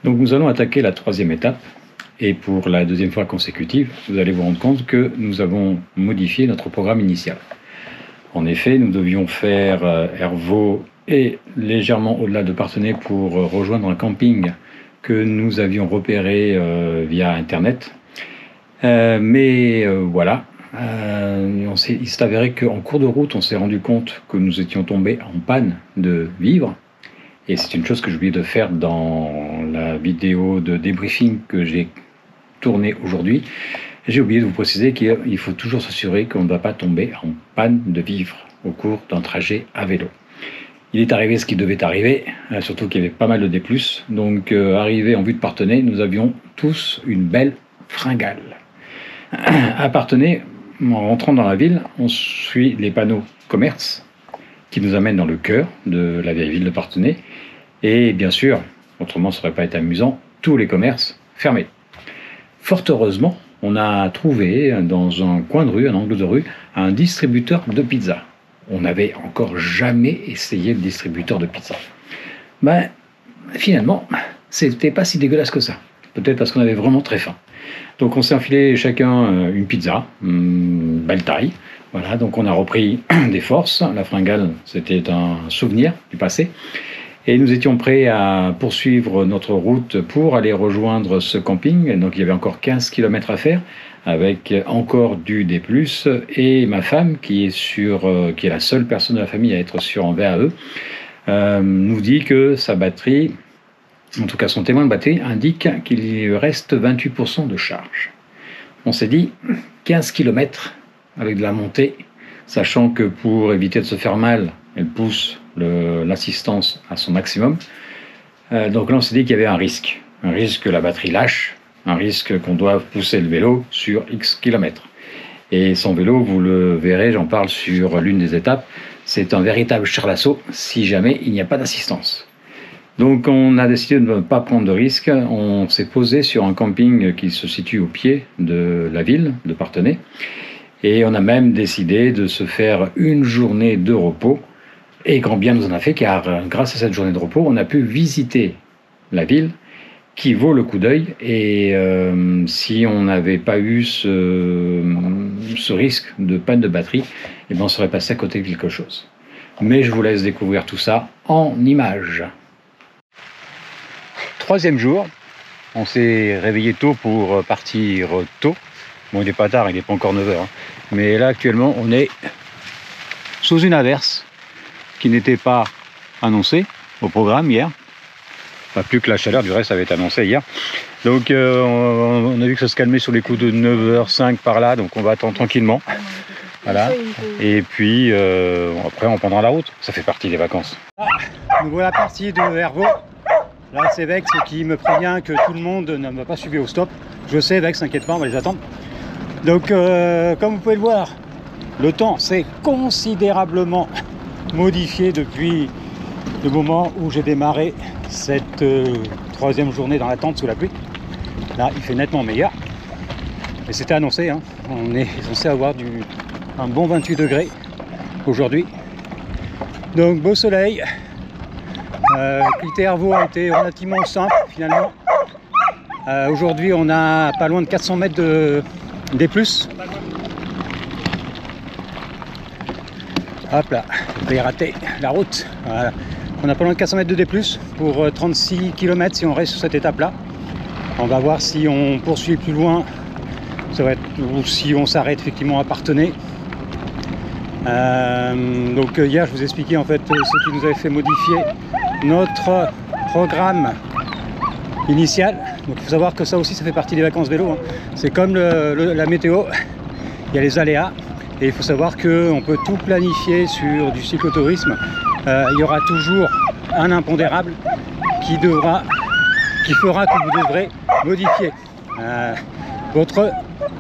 Donc nous allons attaquer la troisième étape. Et pour la deuxième fois consécutive, vous allez vous rendre compte que nous avons modifié notre programme initial. En effet, nous devions faire Hervaux et légèrement au-delà de Parthenay pour rejoindre un camping que nous avions repéré via Internet. Voilà, il s'est avéré qu'en cours de route, on s'est rendu compte que nous étions tombés en panne de vivres. Et c'est une chose que j'ai oublié de faire dans la vidéo de débriefing que j'ai tournée aujourd'hui. J'ai oublié de vous préciser qu'il faut toujours s'assurer qu'on ne va pas tomber en panne de vivres au cours d'un trajet à vélo. Il est arrivé ce qui devait arriver, surtout qu'il y avait pas mal de D+. Donc, arrivé en vue de Parthenay, nous avions tous une belle fringale. À Parthenay, en rentrant dans la ville, on suit les panneaux commerce qui nous amènent dans le cœur de la vieille ville de Parthenay. Et bien sûr, autrement ça n'aurait pas été amusant, tous les commerces fermés. Fort heureusement, on a trouvé dans un coin de rue, un angle de rue, un distributeur de pizza. On n'avait encore jamais essayé le distributeur de pizza. Finalement, c'était pas si dégueulasse que ça. Peut-être parce qu'on avait vraiment très faim. Donc on s'est enfilé chacun une pizza, belle taille. Voilà, donc on a repris des forces. La fringale, c'était un souvenir du passé. Et nous étions prêts à poursuivre notre route pour aller rejoindre ce camping. Donc il y avait encore 15 km à faire, avec encore du D+, et ma femme, qui est la seule personne de la famille à être sur en VAE, nous dit que sa batterie, en tout cas son témoin de batterie, indique qu'il lui reste 28% de charge. On s'est dit 15 km avec de la montée, sachant que pour éviter de se faire mal, elle pousse l'assistance à son maximum. Donc là, on s'est dit qu'il y avait un risque que la batterie lâche, un risque qu'on doive pousser le vélo sur X kilomètres. Et son vélo, vous le verrez, j'en parle sur l'une des étapes, c'est un véritable char d'assaut si jamais il n'y a pas d'assistance. Donc on a décidé de ne pas prendre de risque. On s'est posé sur un camping qui se situe au pied de la ville de Parthenay. Et on a même décidé de se faire une journée de repos. Et grand bien nous en a fait, car grâce à cette journée de repos, on a pu visiter la ville qui vaut le coup d'œil. Et si on n'avait pas eu ce risque de panne de batterie, on serait passé à côté de quelque chose. Mais je vous laisse découvrir tout ça en images. Troisième jour, on s'est réveillé tôt pour partir tôt. Bon, il n'est pas tard, il n'est pas encore 9h. Hein. Mais là, actuellement, on est sous une averse qui n'était pas annoncée au programme hier. Pas plus que la chaleur, du reste, avait été annoncé hier. Donc, on a vu que ça se calmait sur les coups de 9h05 par là, donc on va attendre tranquillement. Voilà. Et puis, après, on prendra la route. Ça fait partie des vacances. Nous voilà partis de Hervaux. Là, c'est Vex qui me prévient que tout le monde ne m'a pas suivi au stop. Je sais, Vex, t'inquiète pas, on va les attendre. Donc, comme vous pouvez le voir, le temps s'est considérablement modifié depuis le moment où j'ai démarré cette troisième journée dans la tente sous la pluie. Là, il fait nettement meilleur. Et c'était annoncé, hein. On est censé avoir un bon 28 degrés aujourd'hui. Donc, beau soleil. Quitter Hervaux a été relativement simple finalement. Aujourd'hui, on a pas loin de 400 mètres de D+. Hop là, j'ai raté la route. Voilà. On a pas loin de 400 mètres de D+, pour 36 km si on reste sur cette étape-là. On va voir si on poursuit plus loin, ou si on s'arrête effectivement à Parthenay. Donc hier, je vous expliquais en fait ce qui nous avait fait modifier notre programme initial. Donc il faut savoir que ça aussi, ça fait partie des vacances vélo. Hein. C'est comme la météo, il y a les aléas. Et il faut savoir qu'on peut tout planifier sur du cyclotourisme. Il y aura toujours un impondérable qui fera que vous devrez modifier votre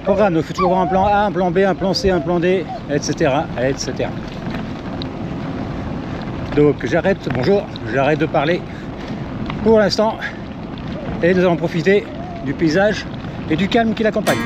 programme. Donc il faut toujours avoir un plan A, un plan B, un plan C, un plan D, etc. etc. Donc j'arrête de parler pour l'instant et nous allons profiter du paysage et du calme qui l'accompagne.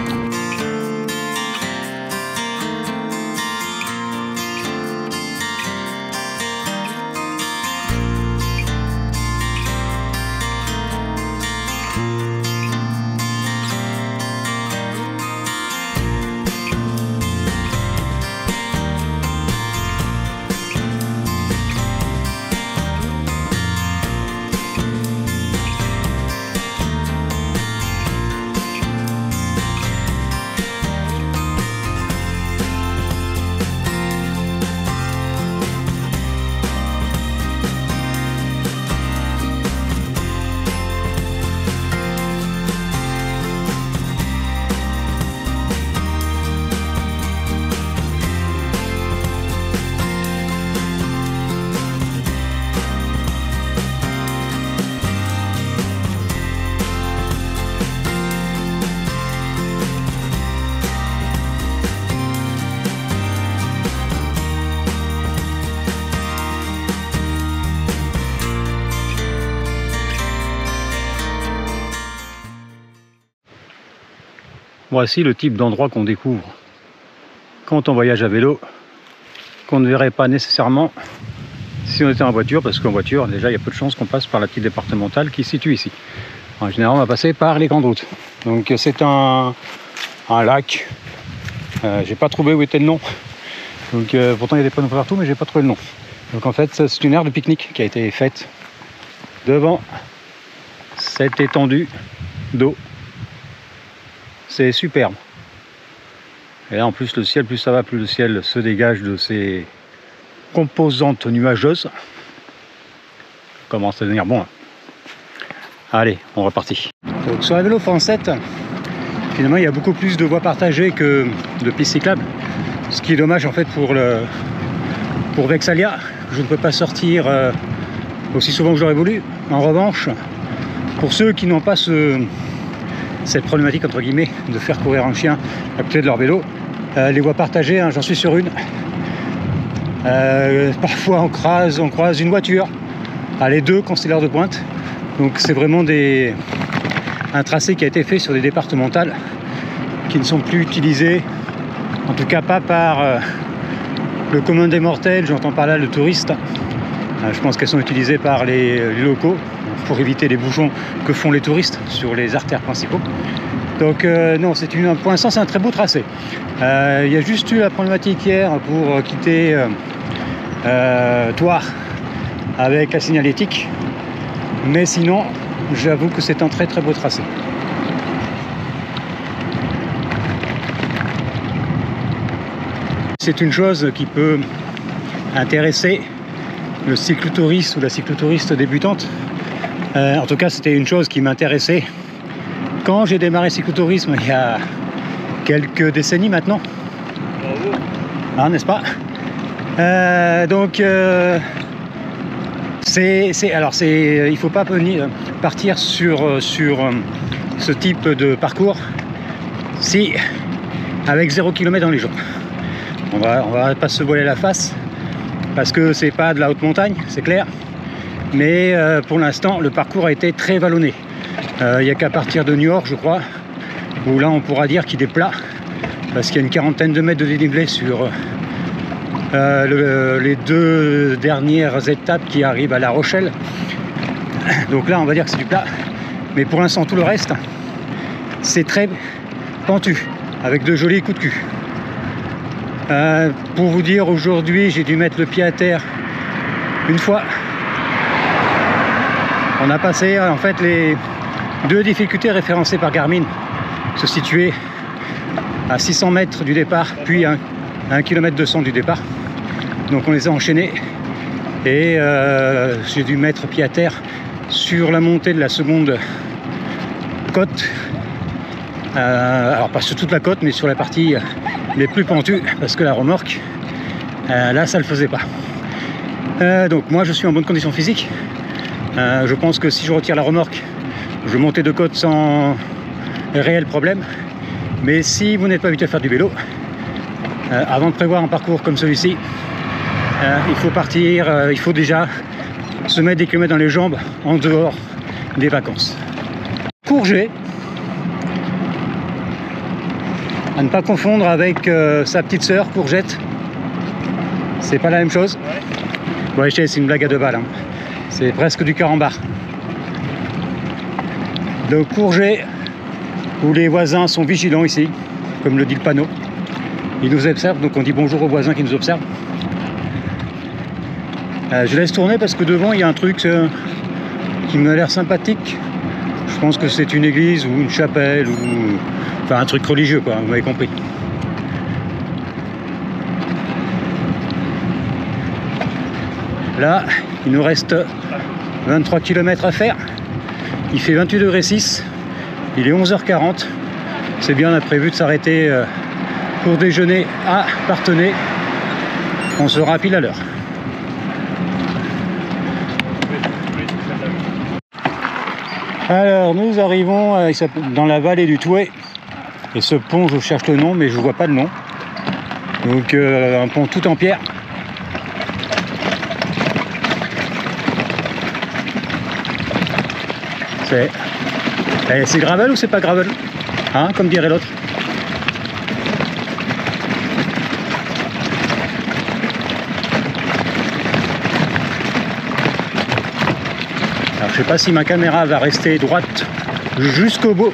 Voici le type d'endroit qu'on découvre quand on voyage à vélo, qu'on ne verrait pas nécessairement si on était en voiture, parce qu'en voiture, déjà, il y a peu de chances qu'on passe par la petite départementale qui se situe ici. En général, on va passer par les grandes routes. Donc c'est un lac. J'ai pas trouvé où était le nom. Donc pourtant, il y a des panneaux partout, mais j'ai pas trouvé le nom. Donc en fait, c'est une aire de pique-nique qui a été faite devant cette étendue d'eau. C'est superbe. Et là, en plus, le ciel, plus ça va, plus le ciel se dégage de ces composantes nuageuses. Commence à devenir bon. Allez, on repartit. Donc sur la vélo F7, finalement, il y a beaucoup plus de voies partagées que de pistes cyclables. Ce qui est dommage en fait pour Vexalia. Je ne peux pas sortir aussi souvent que j'aurais voulu. En revanche, pour ceux qui n'ont pas cette problématique entre guillemets de faire courir un chien à côté de leur vélo, les voies partagées, hein, j'en suis sur une. Parfois on croise une voiture, les deux quand c'est l'heure de pointe. Donc c'est vraiment un tracé qui a été fait sur des départementales qui ne sont plus utilisées, en tout cas pas par le commun des mortels, j'entends par là le touriste. Je pense qu'elles sont utilisées par les locaux pour éviter les bouchons que font les touristes sur les artères principaux. Donc non, pour l'instant c'est un très beau tracé. Il y a juste eu la problématique hier pour quitter Thouars avec la signalétique, mais sinon j'avoue que c'est un très très beau tracé. C'est une chose qui peut intéresser le cyclotouriste ou la cyclotouriste débutante. En tout cas, c'était une chose qui m'intéressait quand j'ai démarré le cyclotourisme il y a quelques décennies maintenant. Ah, n'est-ce pas? Il ne faut pas partir sur ce type de parcours si avec 0 km dans les jambes. On va pas se voiler la face parce que c'est pas de la haute montagne, c'est clair. Mais pour l'instant, le parcours a été très vallonné. Il n'y a qu'à partir de New York, je crois, où là on pourra dire qu'il est plat parce qu'il y a une quarantaine de mètres de dénivelé sur les deux dernières étapes qui arrivent à La Rochelle. Donc là, on va dire que c'est du plat. Mais pour l'instant, tout le reste, c'est très pentu, avec de jolis coups de cul. Pour vous dire, aujourd'hui, j'ai dû mettre le pied à terre une fois. On a passé en fait les deux difficultés référencées par Garmin, se situer à 600 mètres du départ, puis à 1 km 200 du départ. Donc on les a enchaînés et j'ai dû mettre pied à terre sur la montée de la seconde côte. Alors pas sur toute la côte, mais sur la partie les plus pentues, parce que la remorque, là ça le faisait pas. Donc moi je suis en bonne condition physique. Je pense que si je retire la remorque, je montais de côte sans réel problème. Mais si vous n'êtes pas habitué à faire du vélo, avant de prévoir un parcours comme celui-ci, il faut partir, il faut déjà se mettre des kilomètres dans les jambes en dehors des vacances. Courget, à ne pas confondre avec sa petite sœur Courgette, c'est pas la même chose. Bon, c'est une blague à 2 balles, hein. C'est presque du carambar. Donc Courget, où les voisins sont vigilants ici, comme le dit le panneau. Ils nous observent, donc on dit bonjour aux voisins qui nous observent. Je laisse tourner parce que devant il y a un truc qui m'a l'air sympathique. Je pense que c'est une église ou une chapelle ou enfin un truc religieux, quoi, vous m'avez compris. Là, il nous reste 23 km à faire. Il fait 28,6 degrés. Il est 11h40. C'est bien, on a prévu de s'arrêter pour déjeuner à Parthenay. On sera pile à l'heure. Alors, nous arrivons dans la vallée du Touet. Et ce pont, je cherche le nom, mais je ne vois pas le nom. Donc, un pont tout en pierre. C'est gravel ou c'est pas gravel, hein, comme dirait l'autre. Alors je sais pas si ma caméra va rester droite jusqu'au bout.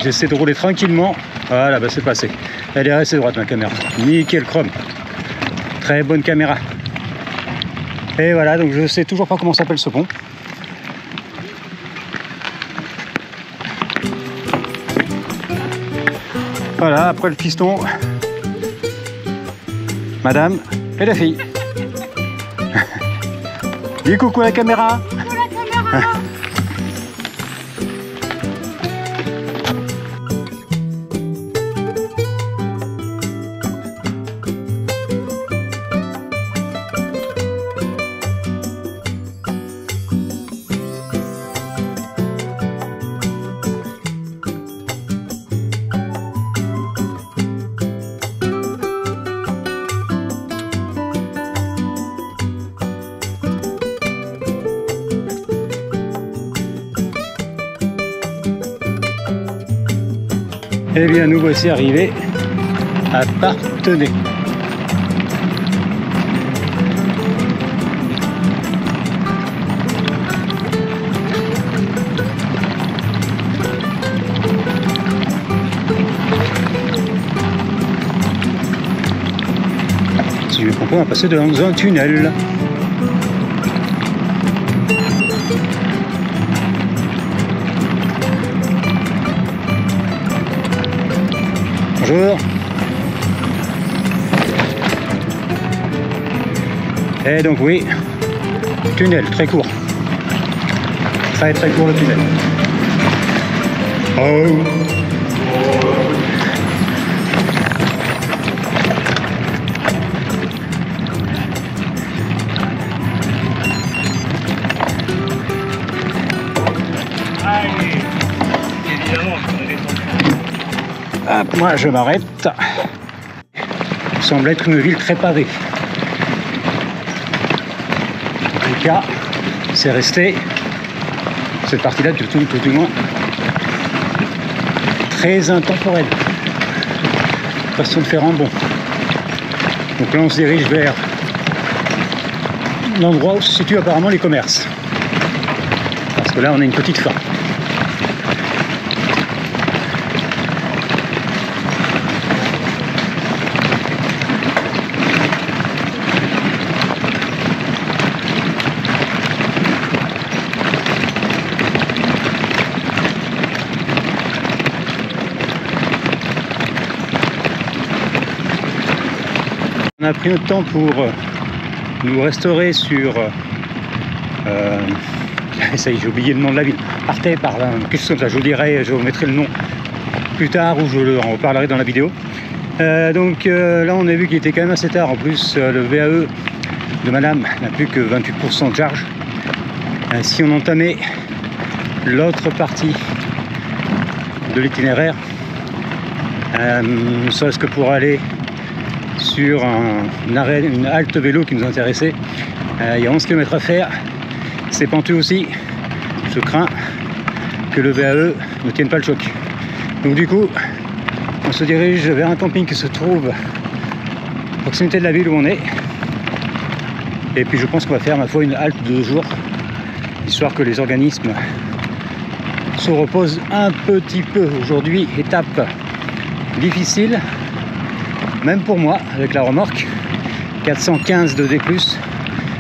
J'essaie de rouler tranquillement. Voilà, bah c'est passé. Elle est restée droite ma caméra. Nickel chrome. Très bonne caméra. Et voilà, donc je sais toujours pas comment s'appelle ce pont. Voilà, après le piston, madame et la fille. Dis coucou à la caméra. Coucou la caméra. Eh bien, nous voici arrivés à Parthenay. Si je me trompe pas, on va passer dans un tunnel. Bonjour. Et donc oui, tunnel très court. Très très court le tunnel. Oh. Hop, moi je m'arrête. Ça semble être une ville très pavée. En tout cas, c'est resté, cette partie-là, tout du moins, très intemporelle. Façon de faire un bond. Donc là, on se dirige vers l'endroit où se situent apparemment les commerces. Parce que là, on a une petite fin. On a pris notre temps pour nous restaurer sur... ça y est, j'ai oublié le nom de la ville. Partez par là, quelque chose comme ça, je vous dirai, je vous mettrai le nom plus tard ou je en reparlerai dans la vidéo. Donc là on a vu qu'il était quand même assez tard. En plus le VAE de madame n'a plus que 28% de charge. Si on entamait l'autre partie de l'itinéraire, ne serait-ce que pour aller sur une halte vélo qui nous intéressait, il y a 11 km à faire, c'est pentu aussi, je crains que le VAE ne tienne pas le choc. Donc du coup, on se dirige vers un camping qui se trouve à proximité de la ville où on est, et puis je pense qu'on va faire ma foi une halte de 2 jours, histoire que les organismes se reposent un petit peu. Aujourd'hui, étape difficile, même pour moi, avec la remorque, 415 de D+,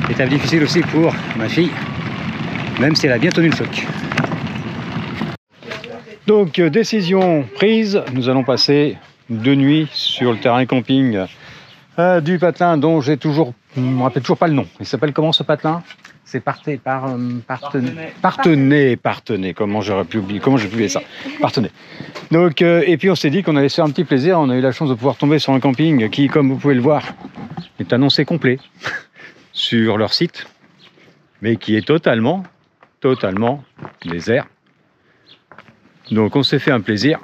étape difficile aussi pour ma fille, même si elle a bien tenu le choc. Donc, décision prise, nous allons passer 2 nuits sur le terrain camping du patelin dont je me rappelle toujours pas le nom. Il s'appelle comment ce patelin? C'est Parthenay, comment j'aurais pu oublier, comment j'ai oublié ça, Parthenay. Donc, et puis on s'est dit qu'on allait se faire un petit plaisir, on a eu la chance de pouvoir tomber sur un camping qui, comme vous pouvez le voir, est annoncé complet sur leur site, mais qui est totalement désert. Donc on s'est fait un plaisir,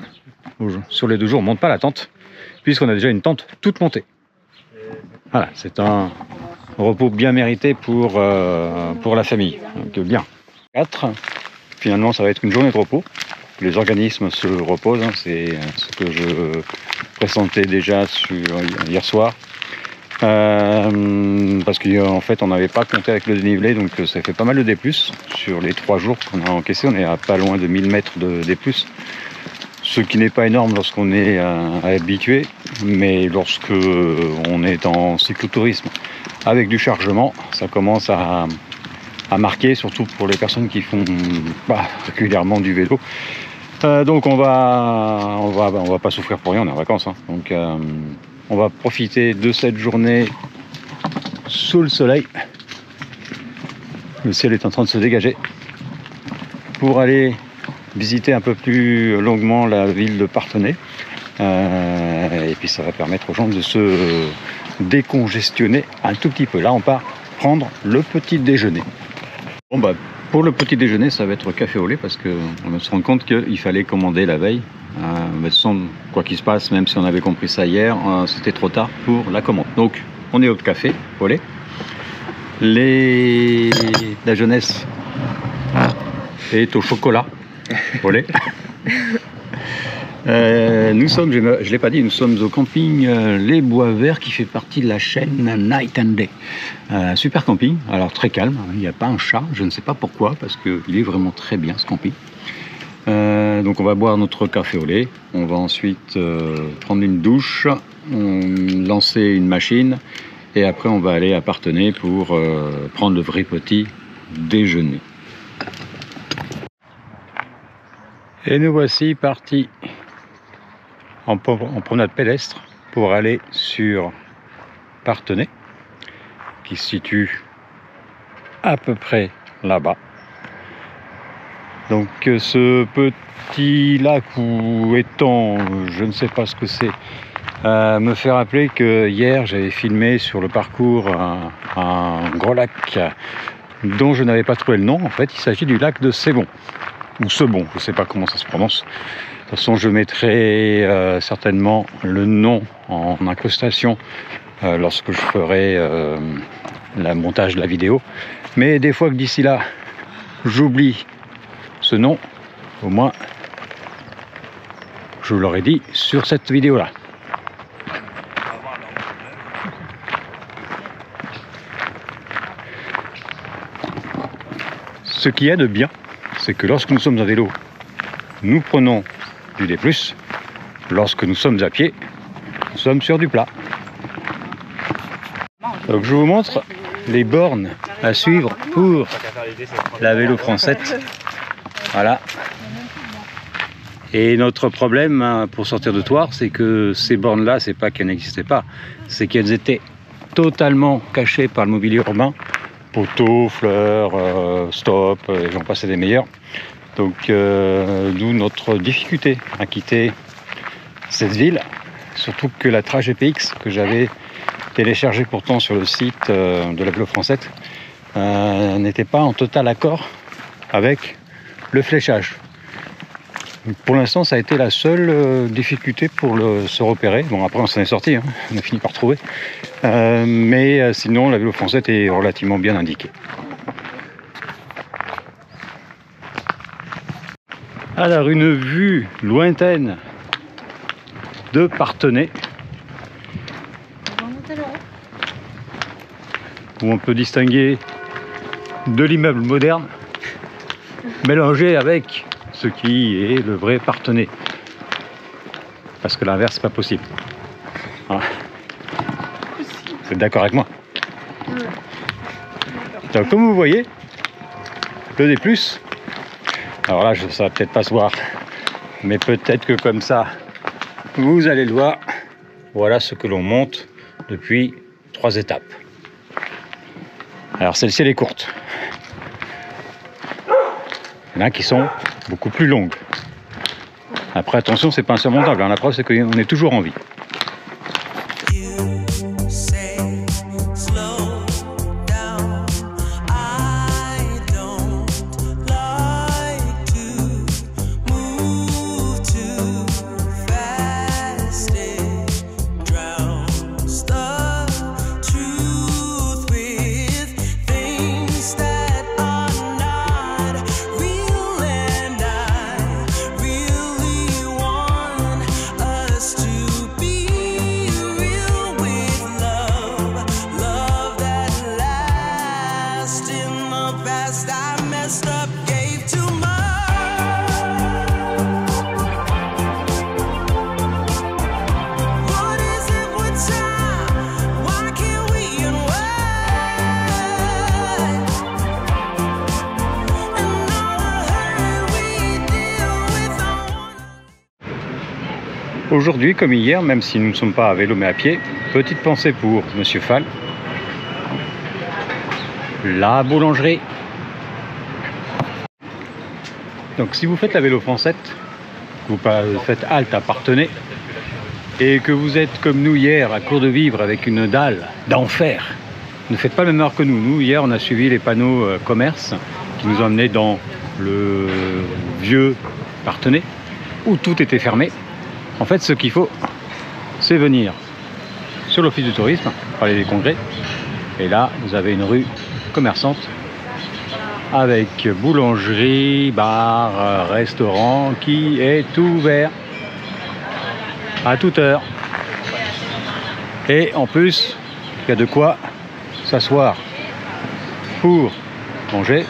sur les 2 jours on ne monte pas la tente, puisqu'on a déjà une tente toute montée. Voilà, c'est un repos bien mérité pour la famille. Donc bien. 4. Finalement, ça va être une journée de repos. Les organismes se reposent. Hein, c'est ce que je pressentais déjà hier soir. parce qu'en fait on n'avait pas compté avec le dénivelé, donc ça fait pas mal de D+. Sur les 3 jours qu'on a encaissé, on est à pas loin de 1000 mètres de D+. Ce qui n'est pas énorme lorsqu'on est habitué, mais lorsque on est en cyclotourisme avec du chargement, ça commence à marquer, surtout pour les personnes qui font régulièrement du vélo. Donc on va pas souffrir pour rien, on est en vacances, hein. Donc on va profiter de cette journée sous le soleil. Le ciel est en train de se dégager pour aller visiter un peu plus longuement la ville de Parthenay. Et puis ça va permettre aux gens de se décongestionner un tout petit peu. Là on part prendre le petit déjeuner. Bon bah pour le petit déjeuner ça va être café au lait, parce qu'on va se rendre compte qu'il fallait commander la veille. De toute façon, quoi qu'il se passe, même si on avait compris ça hier, c'était trop tard pour la commande. Donc on est au café au lait. La jeunesse est au chocolat au lait. Nous sommes, je ne l'ai pas dit, nous sommes au camping Les Bois Verts, qui fait partie de la chaîne Night and Day. Super camping, alors très calme, il n'y a pas un chat, je ne sais pas pourquoi, parce qu'il est vraiment très bien ce camping. Donc on va boire notre café au lait, on va ensuite prendre une douche, lancer une machine, et après on va aller à Parthenay pour prendre le vrai petit déjeuner. Et nous voici partis en promenade pédestre pour aller sur Parthenay, qui se situe à peu près là-bas. Donc ce petit lac ou étang, je ne sais pas ce que c'est, me fait rappeler que hier j'avais filmé sur le parcours un gros lac dont je n'avais pas trouvé le nom. En fait, il s'agit du lac de Sebon, ou Sebon, je ne sais pas comment ça se prononce. De toute façon, je mettrai certainement le nom en incrustation lorsque je ferai le montage de la vidéo. Mais des fois que d'ici là, j'oublie ce nom, au moins, je vous l'aurais dit sur cette vidéo-là. Ce qui est de bien, c'est que lorsque nous sommes à vélo, nous prenons du D+. Lorsque nous sommes à pied, nous sommes sur du plat. Donc je vous montre les bornes à suivre pour la vélo française. Voilà. Et notre problème pour sortir de Thouars, c'est que ces bornes-là, c'est pas qu'elles n'existaient pas, c'est qu'elles étaient totalement cachées par le mobilier urbain. Poteaux, fleurs, stop, j'en passais des meilleurs. Donc d'où notre difficulté à quitter cette ville, surtout que la Trace GPX que j'avais téléchargée pourtant sur le site de la Vélo Française n'était pas en total accord avec le fléchage. Donc, pour l'instant, ça a été la seule difficulté pour se repérer. Bon, après on s'en est sorti, hein, on a fini par trouver. Mais sinon, la Vélo Française est relativement bien indiquée. Alors, une vue lointaine de Parthenay, où on peut distinguer de l'immeuble moderne mélangé avec ce qui est le vrai Parthenay, parce que l'inverse c'est pas possible. Voilà. Vous êtes d'accord avec moi? Donc, comme vous voyez, le D+, alors là ça va peut-être pas se voir, mais peut-être que comme ça vous allez le voir. Voilà ce que l'on monte depuis 3 étapes. Alors celle-ci elle est courte, il y en a qui sont beaucoup plus longues. Après attention, c'est pas insurmontable, hein. La preuve c'est qu'on est toujours en vie. To be messed up, gave too much. What is it with time? Why can't we unwind? And all the hurt we deal with on. Aujourd'hui, comme hier, même si nous ne sommes pas à vélo mais à pied, petite pensée pour Monsieur Fall. La boulangerie. Donc si vous faites la vélo française, vous faites halte à Parthenay et que vous êtes comme nous hier à court de vivre avec une dalle d'enfer, ne faites pas le même heure que nous. Nous hier on a suivi les panneaux commerce qui nous ont amenés dans le vieux Parthenay où tout était fermé. En fait ce qu'il faut c'est venir sur l'office du tourisme, parler des congrès, et là vous avez une rue commerçante avec boulangerie, bar, restaurant qui est ouvert à toute heure. Et en plus, il y a de quoi s'asseoir pour manger,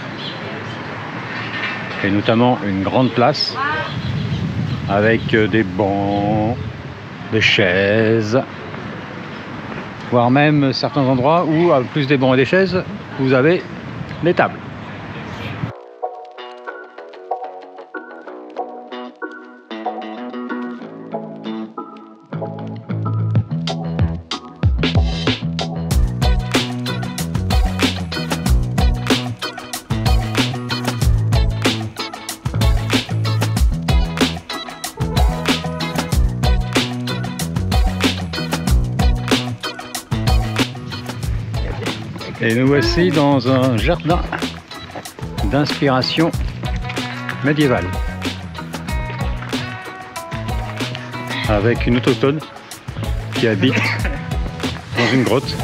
et notamment une grande place avec des bancs, des chaises, voire même certains endroits où, à plus des bancs et des chaises, vous avez des tables. Et nous voici dans un jardin d'inspiration médiévale avec une autochtone qui habite dans une grotte.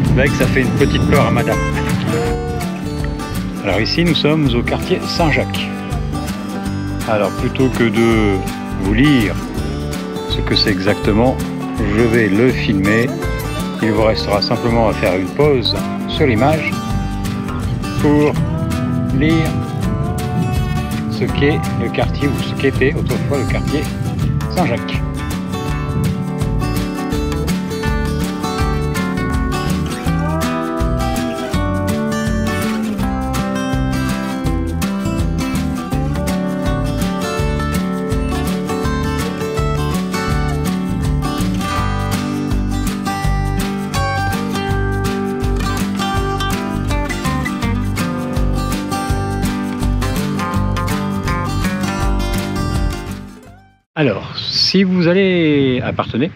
C'est vrai que ça fait une petite peur à madame. Alors ici nous sommes au quartier Saint-Jacques. Alors plutôt que de vous lire ce que c'est exactement, je vais le filmer. Il vous restera simplement à faire une pause sur l'image pour lire ce qu'est le quartier, ou ce qu'était autrefois le quartier Saint-Jacques. Alors, si vous allez à Parthenay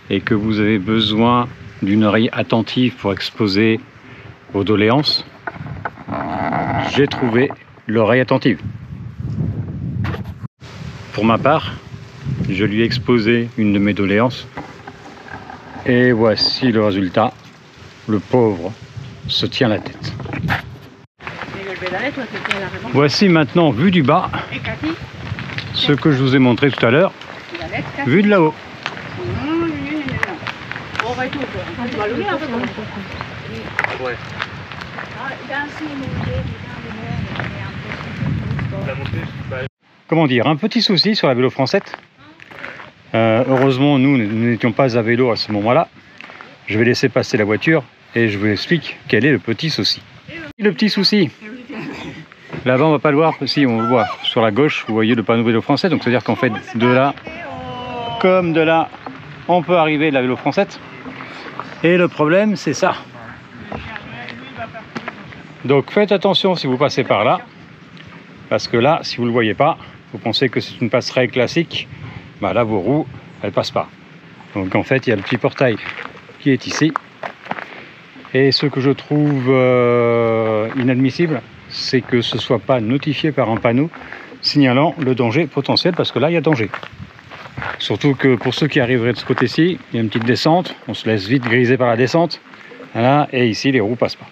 et que vous avez besoin d'une oreille attentive pour exposer vos doléances, j'ai trouvé l'oreille attentive. Pour ma part, je lui ai exposé une de mes doléances et voici le résultat. Le pauvre se tient la tête. Voici maintenant, vu du bas, ce que je vous ai montré tout à l'heure, vu de là-haut. Comment dire, un petit souci sur la vélo française. Heureusement, nous n'étions pas à vélo à ce moment-là. Je vais laisser passer la voiture et je vous explique quel est le petit souci. Le petit souci, là-bas on va pas le voir, si on le voit sur la gauche, vous voyez le panneau vélo français, donc c'est-à-dire qu'en fait de là, comme de là, on peut arriver de la vélo française. Et le problème c'est ça. Donc faites attention si vous passez par là, parce que là, si vous ne le voyez pas, vous pensez que c'est une passerelle classique, bah là vos roues, elles passent pas. Donc en fait, il y a le petit portail qui est ici. Et ce que je trouve inadmissible, c'est que ce ne soit pas notifié par un panneau signalant le danger potentiel, parce que là, il y a danger. Surtout que pour ceux qui arriveraient de ce côté-ci, il y a une petite descente, on se laisse vite griser par la descente. Voilà, et ici, les roues passent pas.